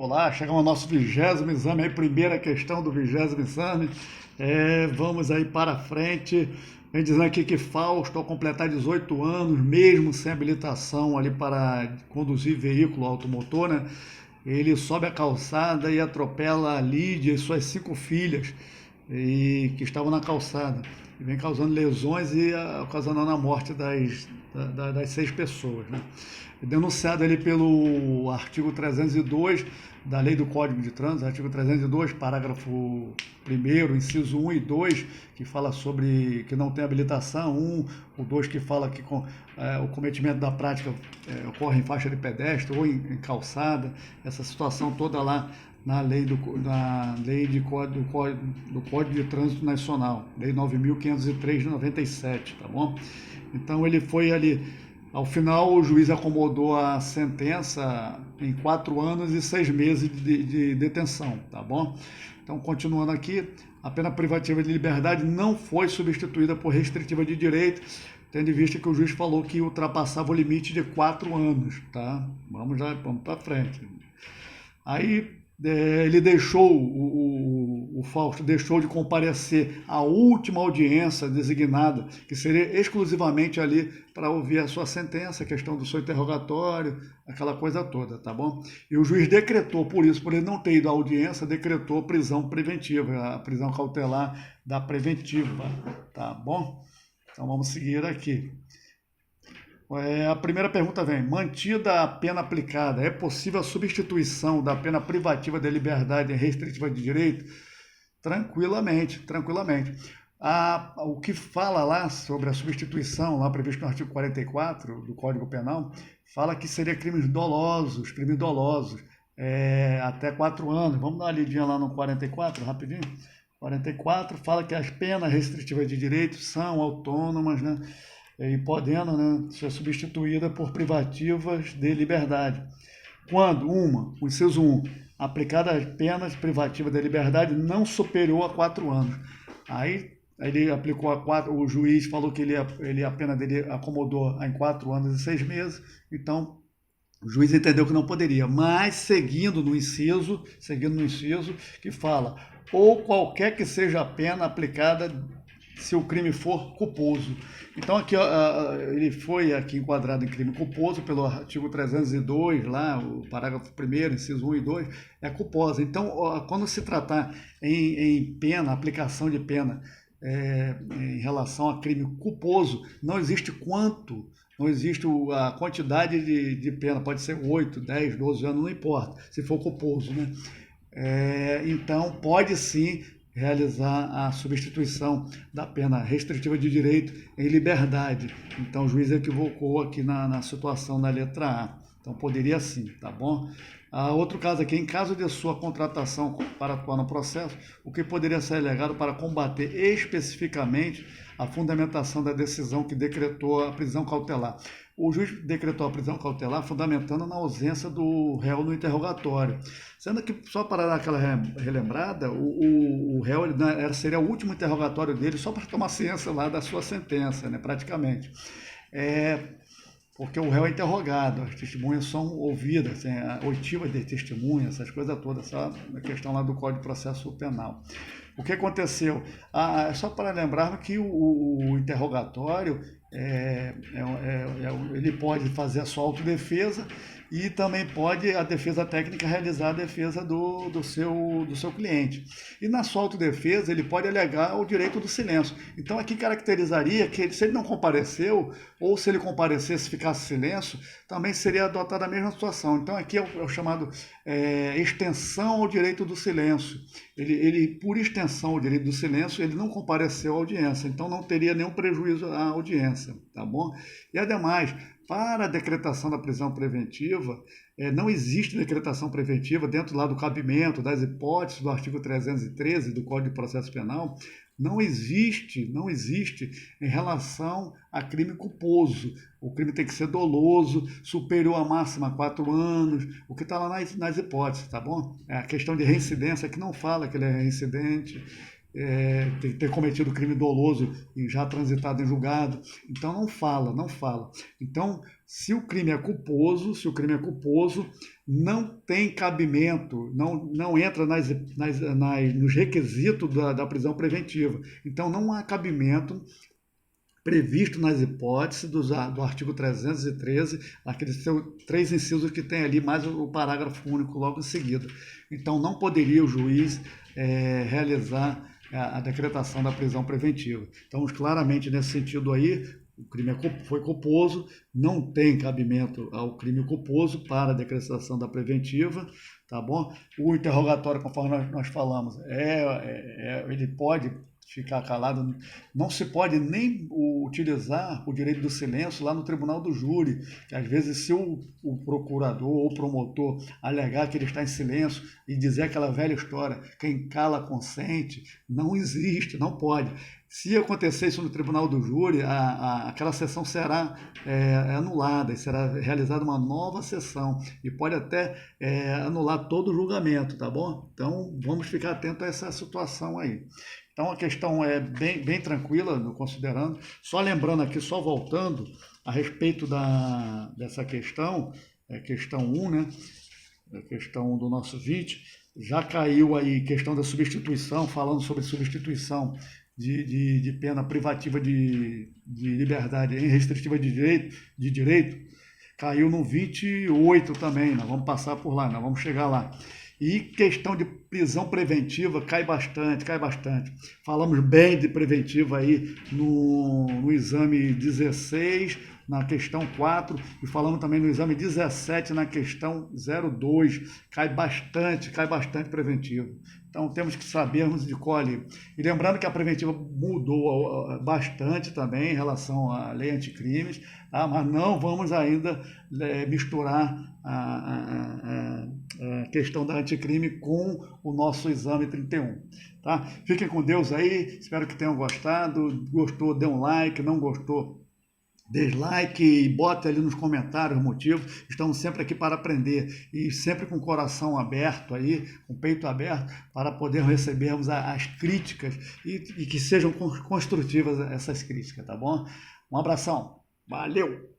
Olá, chegamos ao nosso 20º exame, aí, primeira questão do 20º exame. Vamos aí para frente. Vem dizendo aqui que Fausto, ao completar 18 anos, mesmo sem habilitação ali para conduzir veículo automotor, né? Ele sobe a calçada e atropela a Lídia e suas 5 filhas que estavam na calçada. E vem causando lesões e ocasionando a morte das 6 pessoas, né? Denunciado ali pelo artigo 302 da Lei do Código de Trânsito, artigo 302, parágrafo 1º, inciso 1 e 2, que fala sobre que não tem habilitação, o 2 que fala que o cometimento da prática ocorre em faixa de pedestre ou em calçada, essa situação toda lá na lei do Código de Trânsito Nacional, Lei 9.503 de 97, tá bom? Então ele foi ali. Ao final, o juiz acomodou a sentença em 4 anos e 6 meses de detenção, tá bom? Então, continuando aqui, a pena privativa de liberdade não foi substituída por restritiva de direito, tendo em vista que o juiz falou que ultrapassava o limite de 4 anos, tá? Vamos para frente. Aí ele deixou, o Fausto deixou de comparecer à última audiência designada, que seria exclusivamente ali para ouvir a sua sentença, a questão do seu interrogatório, aquela coisa toda, tá bom? E o juiz decretou, por ele não ter ido à audiência, decretou prisão preventiva, a prisão cautelar da preventiva, tá bom? Então vamos seguir aqui. A primeira pergunta vem: mantida a pena aplicada, é possível a substituição da pena privativa de liberdade e restritiva de direito? Tranquilamente. O que fala lá sobre a substituição, lá previsto no artigo 44 do Código Penal, fala que seria crimes dolosos, até 4 anos. Vamos dar uma lidinha lá no 44, rapidinho. 44 fala que as penas restritivas de direito são autônomas, né? E podendo, né, ser substituída por privativas de liberdade. Quando o inciso 1, aplicada as penas privativas de liberdade não superior a 4 anos. Aí ele aplicou a 4, o juiz falou que a pena dele acomodou em 4 anos e 6 meses, então o juiz entendeu que não poderia, mas seguindo no inciso que fala, ou qualquer que seja a pena aplicada se o crime for culposo. Então aqui ele foi aqui enquadrado em crime culposo pelo artigo 302, lá, o parágrafo 1º, inciso 1 e 2, é culposa. Então, quando se tratar em pena, aplicação de pena em relação a crime culposo, não existe a quantidade de pena, pode ser 8, 10, 12 anos, não importa, se for culposo, né? Então, pode sim realizar a substituição da pena restritiva de direito em liberdade. Então, o juiz equivocou aqui na situação da letra A. Então, poderia sim, tá bom? Outro caso aqui, em caso de sua contratação para atuar no processo, o que poderia ser alegado para combater especificamente a fundamentação da decisão que decretou a prisão cautelar. O juiz decretou a prisão cautelar fundamentando na ausência do réu no interrogatório. Sendo que, só para dar aquela relembrada, o réu seria o último interrogatório dele só para tomar ciência lá da sua sentença, né, praticamente. Porque o réu é interrogado, as testemunhas são ouvidas, a oitiva de testemunha, essas coisas todas, essa questão lá do Código de Processo Penal. O que aconteceu? Só para lembrar que o interrogatório, ele pode fazer a sua autodefesa e também pode a defesa técnica realizar a defesa do seu cliente. E na sua autodefesa ele pode alegar o direito do silêncio. Então aqui caracterizaria que se ele não compareceu, ou se ele comparecesse e ficasse silêncio, também seria adotada a mesma situação. Então aqui é o chamado extensão ao direito do silêncio. Ele, por extensão ao direito do silêncio, ele não compareceu à audiência, então não teria nenhum prejuízo à audiência, tá bom? E ademais, para a decretação da prisão preventiva, não existe decretação preventiva dentro lá do cabimento, das hipóteses do artigo 313 do Código de Processo Penal, não existe em relação a crime culposo. O crime tem que ser doloso, superior à máxima a 4 anos, o que está lá nas hipóteses, tá bom? A questão de reincidência, que não fala que ele é reincidente, ter cometido crime doloso e já transitado em julgado. Então não fala, não fala. Então, se o crime é culposo, não tem cabimento, não entra nos requisitos da prisão preventiva. Então não há cabimento previsto nas hipóteses do artigo 313, aqueles 3 incisos que tem ali, mais o parágrafo único logo em seguida. Então, não poderia o juiz realizar a decretação da prisão preventiva. Então, claramente, nesse sentido aí, o crime foi culposo, não tem cabimento ao crime culposo para a decretação da preventiva, tá bom? O interrogatório, conforme nós falamos, ele pode ficar calado, não se pode nem utilizar o direito do silêncio lá no tribunal do júri, que às vezes se o procurador ou o promotor alegar que ele está em silêncio e dizer aquela velha história, quem cala consente, não existe, não pode. Se acontecer isso no tribunal do júri, aquela sessão será anulada e será realizada uma nova sessão e pode até anular todo o julgamento, tá bom? Então, vamos ficar atentos a essa situação aí. Então, a questão é bem tranquila, considerando. Só lembrando aqui, só voltando, a respeito dessa questão, questão 1, né? A questão 1 do nosso vídeo, já caiu aí questão da substituição, falando sobre substituição de pena privativa de liberdade em restritiva de direito, caiu no 28 também, nós vamos passar por lá, nós vamos chegar lá. E questão de prisão preventiva cai bastante. Falamos bem de preventiva aí no exame 16, na questão 4, e falamos também no exame 17, na questão 02. Cai bastante preventiva. Então temos que sabermos de qual ali. E lembrando que a preventiva mudou bastante também em relação à lei anticrimes, tá? Mas não vamos ainda misturar a questão da anticrime com o nosso exame 31. Tá? Fiquem com Deus aí, espero que tenham gostado. Gostou, dê um like, não gostou, dislike e bote ali nos comentários o motivo. Estamos sempre aqui para aprender e sempre com o coração aberto aí, com o peito aberto, para poder recebermos as críticas e que sejam construtivas essas críticas, tá bom? Um abração, valeu!